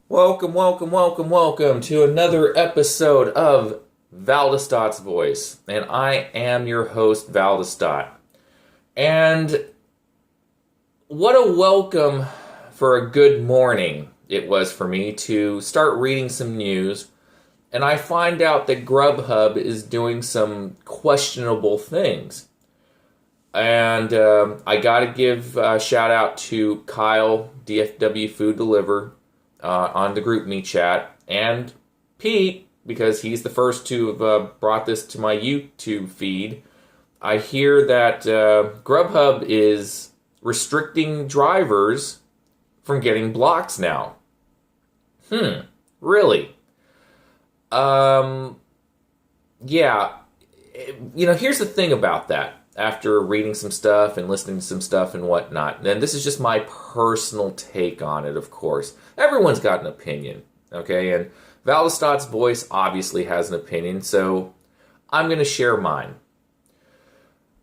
Welcome to another episode of Valdestot's Voice. And I am your host, Valdestot. And what a welcome for a good morning it was for me to start reading some news. And I find out that GrubHub is doing some questionable things. And I got to give a shout out to Kyle, DFW Food Deliver, on the GroupMe chat, and Pete, because he's the first to have brought this to my YouTube feed. I hear that GrubHub is restricting drivers from getting blocks now. Really? Yeah. Here's the thing about that. After reading some stuff and listening to some stuff and whatnot. And this is just my personal take on it, of course. Everyone's got an opinion, okay? And Valdestot's Voice obviously has an opinion, so I'm going to share mine.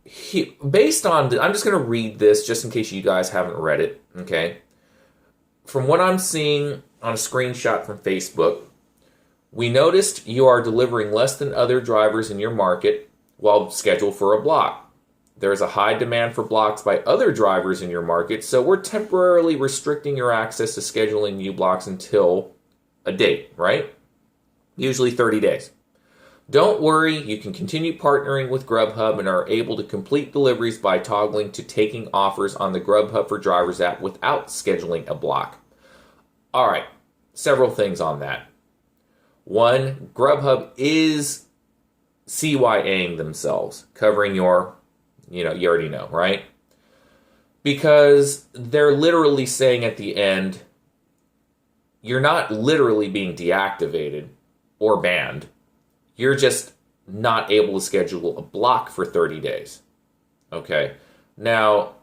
I'm just going to read this just in case you guys haven't read it, okay? From what I'm seeing on a screenshot from Facebook, we noticed you are delivering less than other drivers in your market while scheduled for a block. There is a high demand for blocks by other drivers in your market, so we're temporarily restricting your access to scheduling new blocks until a date, right? Usually 30 days. Don't worry, you can continue partnering with GrubHub and are able to complete deliveries by toggling to taking offers on the GrubHub for Drivers app without scheduling a block. All right, several things on that. One, GrubHub is CYAing themselves, covering your you already know, right? Because they're literally saying at the end, you're not literally being deactivated or banned. You're just not able to schedule a block for 30 days. Okay? Now,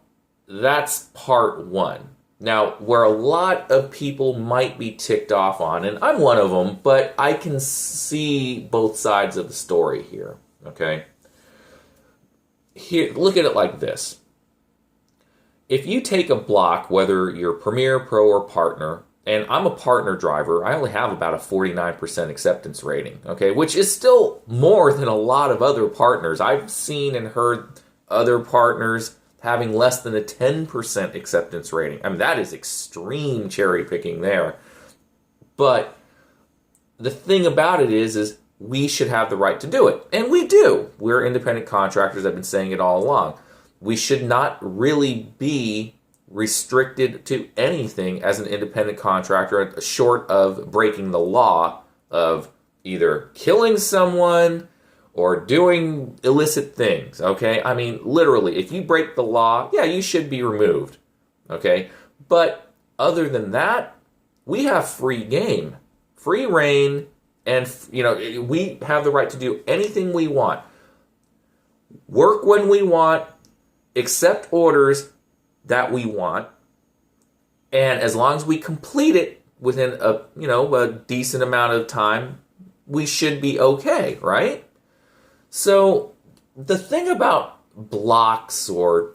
that's part one. Now, where a lot of people might be ticked off on, and I'm one of them, but I can see both sides of the story here. Okay? Here, look at it like this. If you take a block, whether you're Premier, Pro, or Partner, and I'm a Partner driver, I only have about a 49% acceptance rating, okay, which is still more than a lot of other partners. I've seen and heard other partners having less than a 10% acceptance rating. I mean, that is extreme cherry picking there. But the thing about it is we should have the right to do it. And we do. We're independent contractors. I've been saying it all along. We should not really be restricted to anything as an independent contractor short of breaking the law of either killing someone or doing illicit things, okay? I mean, literally, if you break the law, yeah, you should be removed, okay? But other than that, we have free game, free reign. And, we have the right to do anything we want. Work when we want, accept orders that we want. And as long as we complete it within a decent amount of time, we should be okay, right? So the thing about blocks or,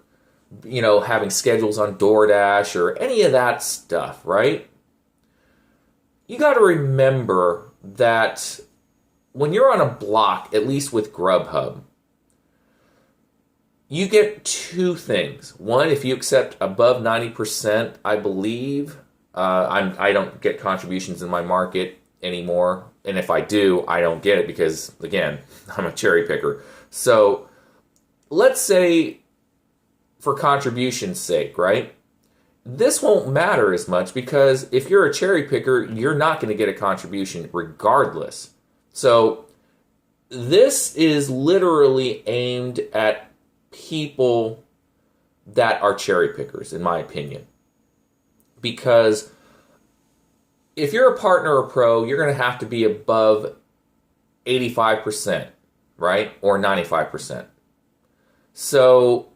having schedules on DoorDash or any of that stuff, right? You got to remember that when you're on a block, at least with GrubHub, you get two things. One, if you accept above 90%, I believe, I don't get contributions in my market anymore. And if I do, I don't get it because, again, I'm a cherry picker. So let's say for contribution's sake, right? This won't matter as much because if you're a cherry picker, you're not going to get a contribution regardless. So this is literally aimed at people that are cherry pickers, in my opinion. Because if you're a Partner or Pro, you're going to have to be above 85%, right? Or 95%. So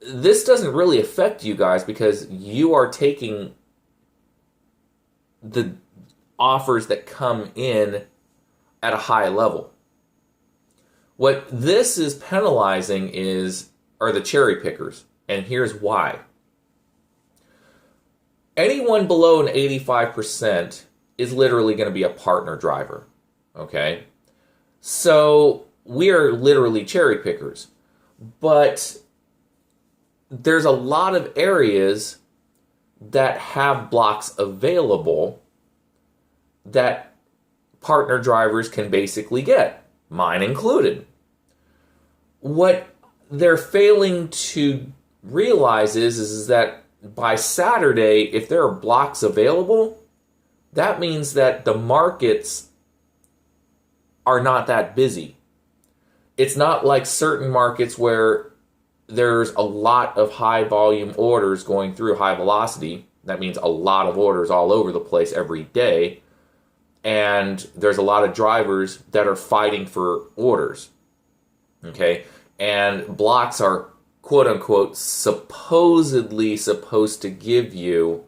this doesn't really affect you guys because you are taking the offers that come in at a high level. What this is penalizing are the cherry pickers, and here's why. anyone below an 85% is literally going to be a partner driver. Okay? So we are literally cherry pickers. But there's a lot of areas that have blocks available that partner drivers can basically get, mine included. What they're failing to realize is that by Saturday, if there are blocks available, that means that the markets are not that busy. It's not like certain markets where there's a lot of high volume orders going through, high velocity. That means a lot of orders all over the place every day. And there's a lot of drivers that are fighting for orders. Okay? And blocks are, quote unquote, supposedly supposed to give you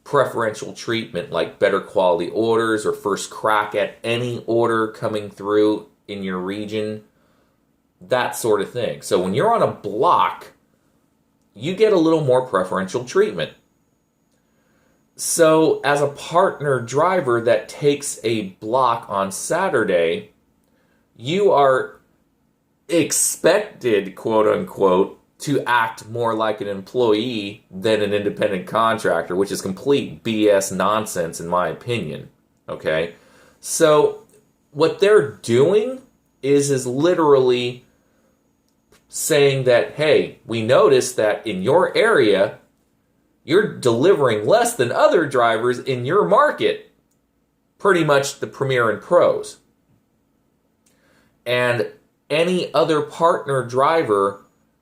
preferential treatment, like better quality orders or first crack at any order coming through in your region, that sort of thing. So when you're on a block, you get a little more preferential treatment. So as a partner driver that takes a block on Saturday, you are expected, quote unquote, to act more like an employee than an independent contractor, which is complete BS nonsense in my opinion. Okay? So what they're doing is literally saying that, hey, we noticed that in your area, you're delivering less than other drivers in your market, pretty much the Premier and Pros. And any other partner driver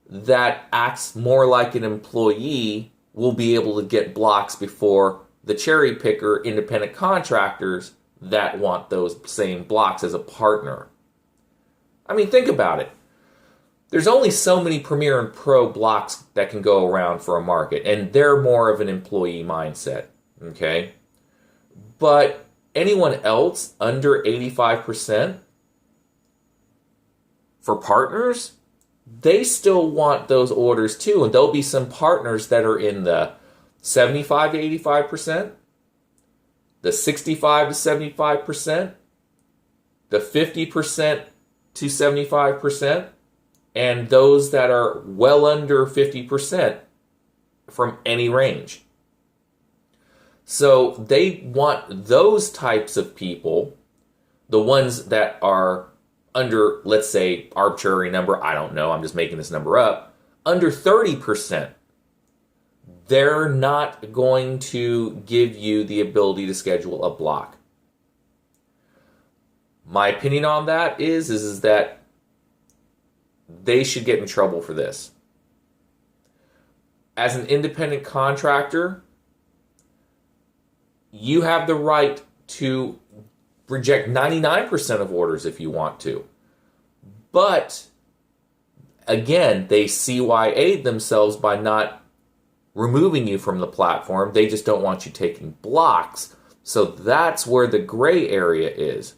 that acts more like an employee will be able to get blocks before the cherry picker independent contractors that want those same blocks as a partner. I mean, think about it. There's only so many Premier and Pro blocks that can go around for a market, and they're more of an employee mindset, okay? But anyone else under 85% for partners, they still want those orders too, and there'll be some partners that are in the 75 to 85%, the 65 to 75%, the 50% to 75%, and those that are well under 50% from any range. So they want those types of people, the ones that are under, let's say, arbitrary number, I don't know, I'm just making this number up, under 30%, they're not going to give you the ability to schedule a block. My opinion on that is that they should get in trouble for this. As an independent contractor, you have the right to reject 99% of orders if you want to. But, again, they CYA'd themselves by not removing you from the platform. They just don't want you taking blocks. So that's where the gray area is.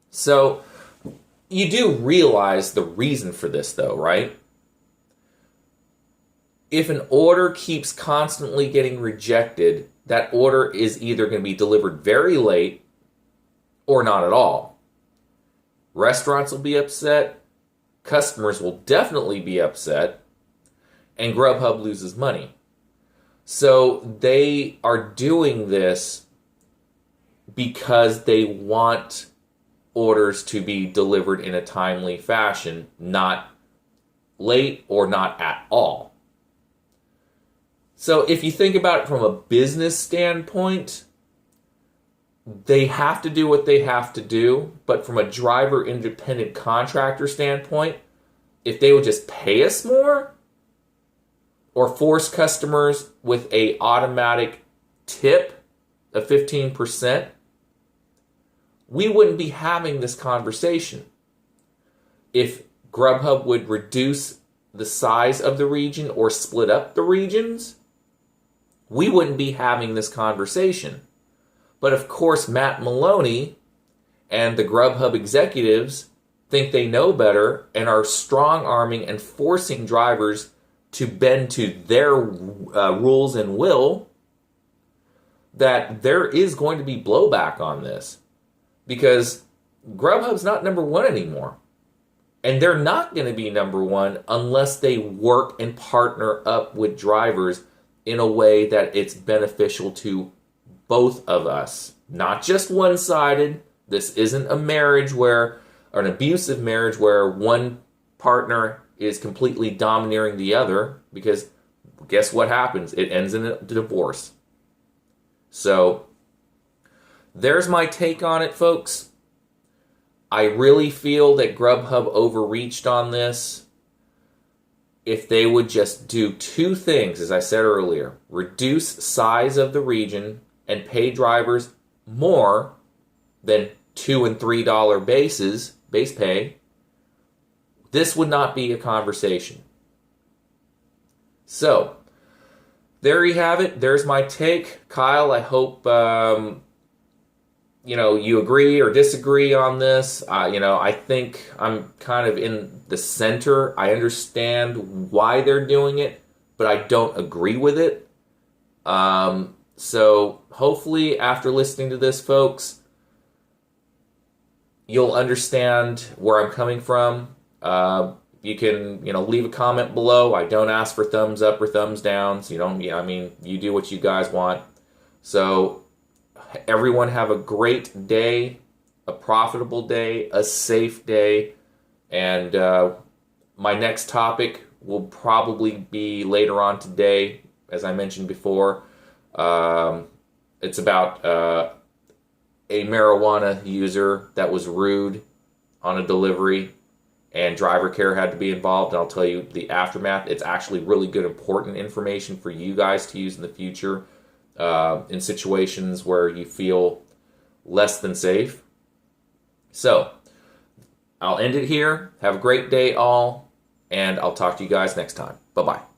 So you do realize the reason for this, though, right? If an order keeps constantly getting rejected, that order is either going to be delivered very late or not at all. Restaurants will be upset, customers will definitely be upset, and GrubHub loses money. So they are doing this because they want orders to be delivered in a timely fashion, not late or not at all. So if you think about it from a business standpoint, they have to do what they have to do, but from a driver independent contractor standpoint, if they would just pay us more or force customers with a automatic tip of 15%, we wouldn't be having this conversation. If GrubHub would reduce the size of the region or split up the regions, we wouldn't be having this conversation. But of course, Matt Maloney and the GrubHub executives think they know better and are strong-arming and forcing drivers to bend to their rules and will that there is going to be blowback on this because GrubHub's not number one anymore. And they're not going to be number one unless they work and partner up with drivers in a way that it's beneficial to both of us. Not just one-sided. This isn't a marriage or an abusive marriage where one partner is completely domineering the other, because guess what happens? It ends in a divorce. So there's my take on it, folks. I really feel that GrubHub overreached on this. If they would just do two things, as I said earlier, reduce size of the region and pay drivers more than $2 and $3 base pay, this would not be a conversation. So, there you have it. There's my take. Kyle, I hope you agree or disagree on this. I think I'm kind of in the center. I understand why they're doing it, but I don't agree with it. So hopefully after listening to this, folks, you'll understand where I'm coming from. You can, leave a comment below. I don't ask for thumbs up or thumbs downs. You do what you guys want. So everyone have a great day, a profitable day, a safe day, and my next topic will probably be later on today, as I mentioned before. It's about a marijuana user that was rude on a delivery, and driver care had to be involved, and I'll tell you the aftermath. It's actually really good, important information for you guys to use in the future. In situations where you feel less than safe. So, I'll end it here. Have a great day all, and I'll talk to you guys next time. Bye-bye.